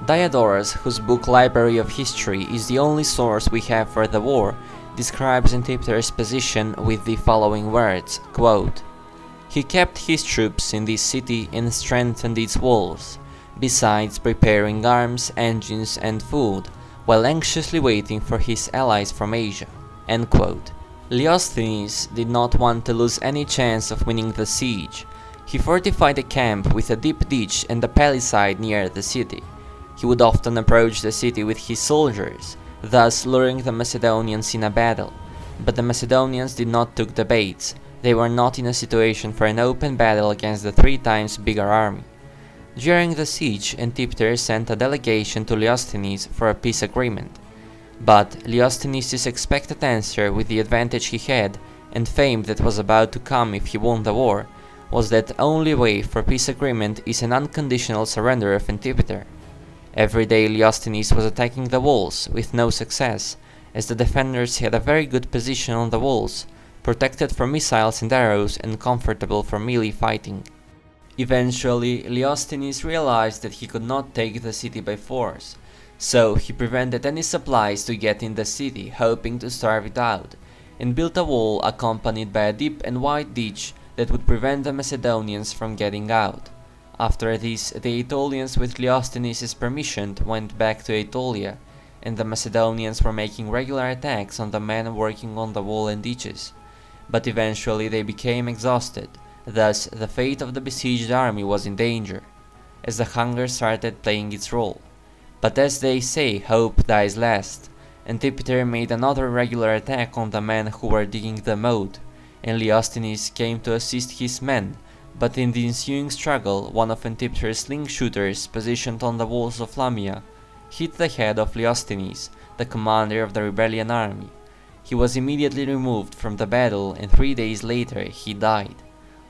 Diodorus, whose book Library of History is the only source we have for the war, describes Antipater's position with the following words, quote, "He kept his troops in this city and strengthened its walls, besides preparing arms, engines, and food, while anxiously waiting for his allies from Asia." End quote. Leosthenes did not want to lose any chance of winning the siege. He fortified the camp with a deep ditch and a palisade near the city. He would often approach the city with his soldiers, thus luring the Macedonians in a battle. But the Macedonians did not take the baits. They were not in a situation for an open battle against the 3 times bigger army. During the siege, Antipater sent a delegation to Leosthenes for a peace agreement. But Leosthenes' expected answer, with the advantage he had and fame that was about to come if he won the war, was that the only way for peace agreement is an unconditional surrender of Antipater. Every day Leosthenes was attacking the walls, with no success, as the defenders had a very good position on the walls, protected from missiles and arrows and comfortable for melee fighting. Eventually, Leosthenes realized that he could not take the city by force, so he prevented any supplies to get in the city, hoping to starve it out, and built a wall accompanied by a deep and wide ditch that would prevent the Macedonians from getting out. After this, the Aetolians with Leosthenes' permission went back to Aetolia, and the Macedonians were making regular attacks on the men working on the wall and ditches. But eventually they became exhausted, thus the fate of the besieged army was in danger, as the hunger started playing its role. But as they say, hope dies last. Antipater made another regular attack on the men who were digging the moat, and Leosthenes came to assist his men, but in the ensuing struggle, one of Antipater's sling shooters positioned on the walls of Lamia hit the head of Leosthenes, the commander of the rebellion army. He was immediately removed from the battle, and 3 days later he died.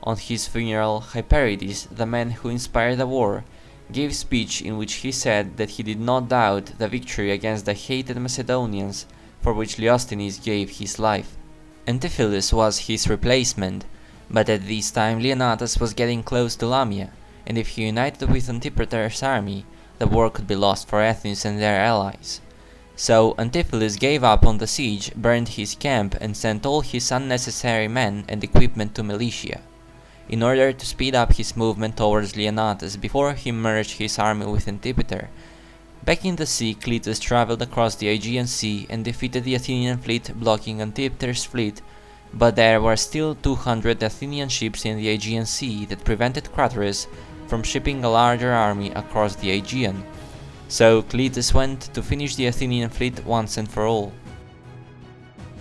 On his funeral, Hyperides, the man who inspired the war, gave a speech in which he said that he did not doubt the victory against the hated Macedonians, for which Leosthenes gave his life. Antiphilus was his replacement, but at this time Leonnatus was getting close to Lamia, and if he united with Antipater's army, the war could be lost for Athens and their allies. So Antiphilus gave up on the siege, burned his camp, and sent all his unnecessary men and equipment to Militia, in order to speed up his movement towards Leonnatus before he merged his army with Antipater. Back in the sea, Craterus traveled across the Aegean Sea and defeated the Athenian fleet, blocking Antipater's fleet, but there were still 200 Athenian ships in the Aegean Sea that prevented Craterus from shipping a larger army across the Aegean. So Craterus went to finish the Athenian fleet once and for all.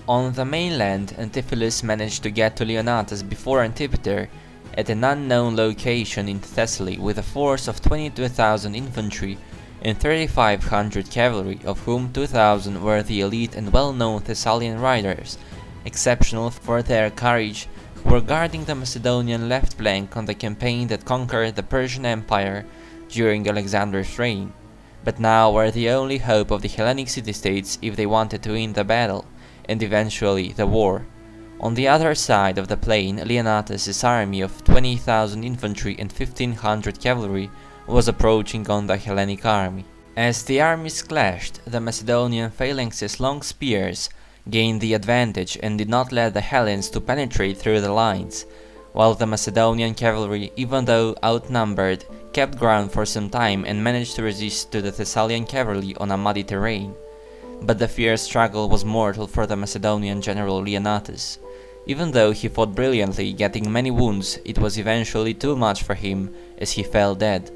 On the mainland, Antiphilus managed to get to Leonnatus before Antipater, at an unknown location in Thessaly, with a force of 22,000 infantry and 3,500 cavalry, of whom 2,000 were the elite and well-known Thessalian riders, exceptional for their courage, who were guarding the Macedonian left flank on the campaign that conquered the Persian Empire during Alexander's reign, but now were the only hope of the Hellenic city-states if they wanted to win the battle, and eventually the war. On the other side of the plain, Leonnatus' army of 20,000 infantry and 1,500 cavalry was approaching on the Hellenic army. As the armies clashed, the Macedonian phalanx's long spears gained the advantage and did not let the Hellenes to penetrate through the lines, while the Macedonian cavalry, even though outnumbered, kept ground for some time and managed to resist to the Thessalian cavalry on a muddy terrain. But the fierce struggle was mortal for the Macedonian general Leonnatus. Even though he fought brilliantly, getting many wounds, it was eventually too much for him, as he fell dead.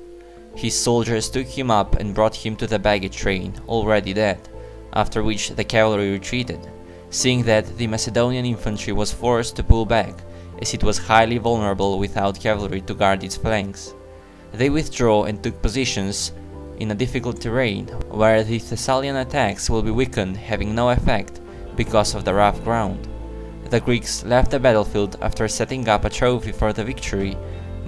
His soldiers took him up and brought him to the baggage train, already dead, after which the cavalry retreated, seeing that the Macedonian infantry was forced to pull back, as it was highly vulnerable without cavalry to guard its flanks. They withdrew and took positions in a difficult terrain, where the Thessalian attacks will be weakened, having no effect because of the rough ground. The Greeks left the battlefield after setting up a trophy for the victory,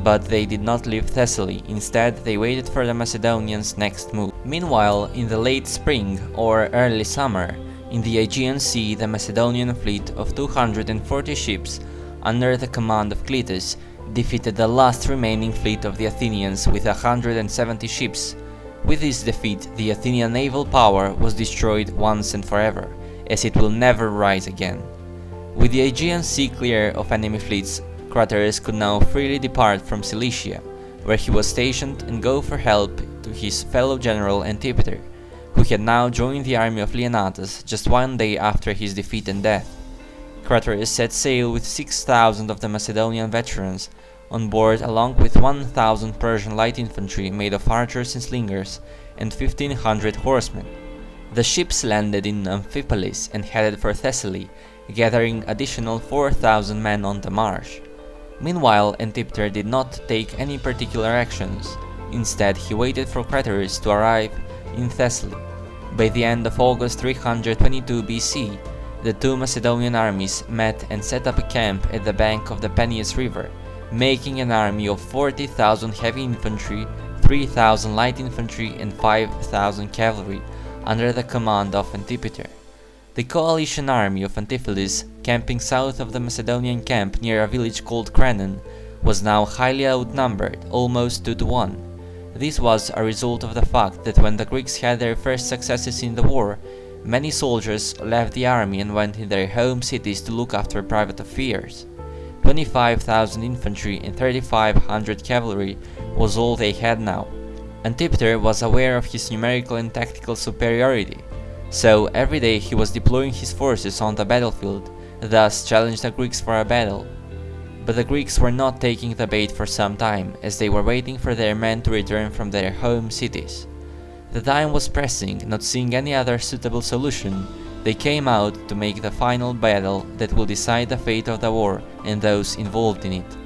but they did not leave Thessaly. Instead, they waited for the Macedonians' next move. Meanwhile, in the late spring or early summer, in the Aegean Sea, the Macedonian fleet of 240 ships, under the command of Craterus, defeated the last remaining fleet of the Athenians with 170 ships, With this defeat, the Athenian naval power was destroyed once and forever, as it will never rise again. With the Aegean Sea clear of enemy fleets, Craterus could now freely depart from Cilicia, where he was stationed, and go for help to his fellow general Antipater, who had now joined the army of Leonnatus just one day after his defeat and death. Craterus set sail with 6,000 of the Macedonian veterans on board, along with 1,000 Persian light infantry made of archers and slingers, and 1,500 horsemen. The ships landed in Amphipolis and headed for Thessaly, gathering additional 4,000 men on the march. Meanwhile, Antipater did not take any particular actions. Instead, he waited for Craterus to arrive in Thessaly. By the end of August 322 BC, the two Macedonian armies met and set up a camp at the bank of the Peneus River, making an army of 40,000 heavy infantry, 3,000 light infantry, and 5,000 cavalry under the command of Antipater. The coalition army of Antipholus, camping south of the Macedonian camp near a village called Crannon, was now highly outnumbered, almost 2 to 1. This was a result of the fact that when the Greeks had their first successes in the war, many soldiers left the army and went in their home cities to look after private affairs. 25,000 infantry and 3,500 cavalry was all they had now. Antipater was aware of his numerical and tactical superiority, so every day he was deploying his forces on the battlefield, thus challenged the Greeks for a battle. But the Greeks were not taking the bait for some time, as they were waiting for their men to return from their home cities. The time was pressing. Not seeing any other suitable solution, they came out to make the final battle that will decide the fate of the war and those involved in it.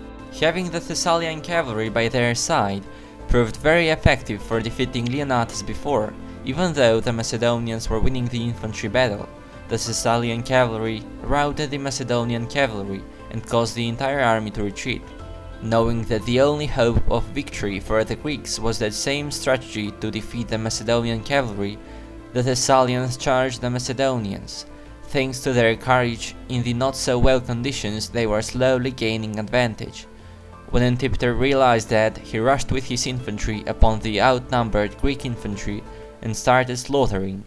Having the Thessalian cavalry by their side proved very effective for defeating Leonnatus before. Even though the Macedonians were winning the infantry battle, the Thessalian cavalry routed the Macedonian cavalry and caused the entire army to retreat. Knowing that the only hope of victory for the Greeks was that same strategy to defeat the Macedonian cavalry, the Thessalians charged the Macedonians. Thanks to their courage, in the not so well conditions they were slowly gaining advantage. When Antipater realized that, he rushed with his infantry upon the outnumbered Greek infantry and started slaughtering.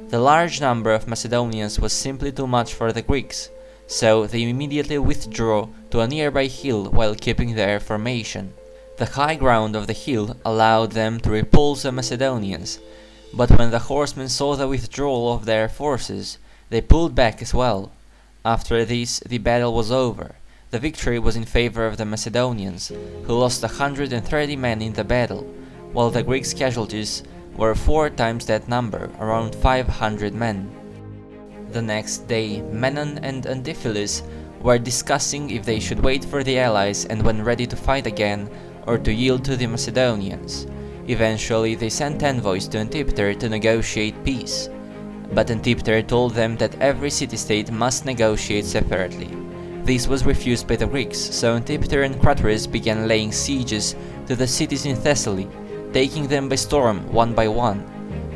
The large number of Macedonians was simply too much for the Greeks, so they immediately withdrew to a nearby hill while keeping their formation. The high ground of the hill allowed them to repulse the Macedonians, but when the horsemen saw the withdrawal of their forces, they pulled back as well. After this, the battle was over. The victory was in favor of the Macedonians, who lost 130 men in the battle, while the Greeks' casualties were 4 times that number, around 500 men. The next day, Menon and Antipholus were discussing if they should wait for the allies and when ready to fight again, or to yield to the Macedonians. Eventually, they sent envoys to Antipater to negotiate peace, but Antipater told them that every city-state must negotiate separately. This was refused by the Greeks, so Antipater and Craterus began laying sieges to the cities in Thessaly, taking them by storm one by one.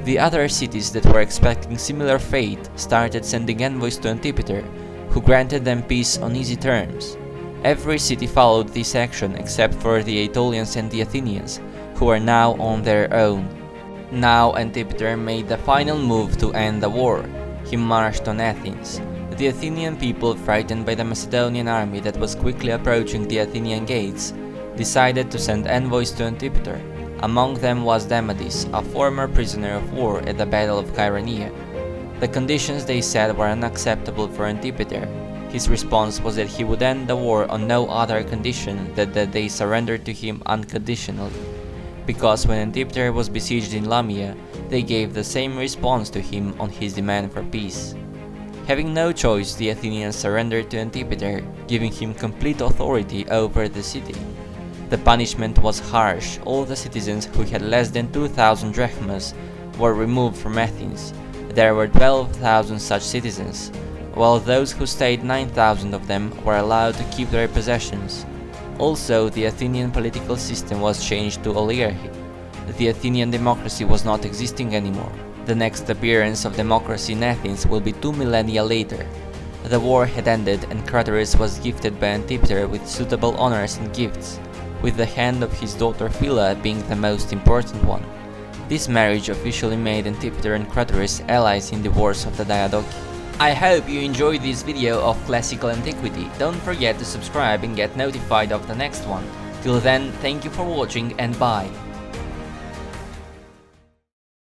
The other cities that were expecting similar fate started sending envoys to Antipater, who granted them peace on easy terms. Every city followed this action except for the Aetolians and the Athenians, who were now on their own. Now Antipater made the final move to end the war. He marched on Athens. The Athenian people, frightened by the Macedonian army that was quickly approaching the Athenian gates, decided to send envoys to Antipater. Among them was Demades, a former prisoner of war at the Battle of Chaeronea. The conditions, they said, were unacceptable for Antipater. His response was that he would end the war on no other condition than that they surrendered to him unconditionally. Because when Antipater was besieged in Lamia, they gave the same response to him on his demand for peace. Having no choice, the Athenians surrendered to Antipater, giving him complete authority over the city. The punishment was harsh. All the citizens who had less than 2,000 drachmas were removed from Athens. There were 12,000 such citizens, while those who stayed, 9,000 of them, were allowed to keep their possessions. Also, the Athenian political system was changed to oligarchy. The Athenian democracy was not existing anymore. The next appearance of democracy in Athens will be 2 millennia later. The war had ended and Craterus was gifted by Antipater with suitable honors and gifts, with the hand of his daughter Phila being the most important one. This marriage officially made Antipater and Craterus allies in the wars of the Diadochi. I hope you enjoyed this video of Classical Antiquity. Don't forget to subscribe and get notified of the next one. Till then, thank you for watching and bye.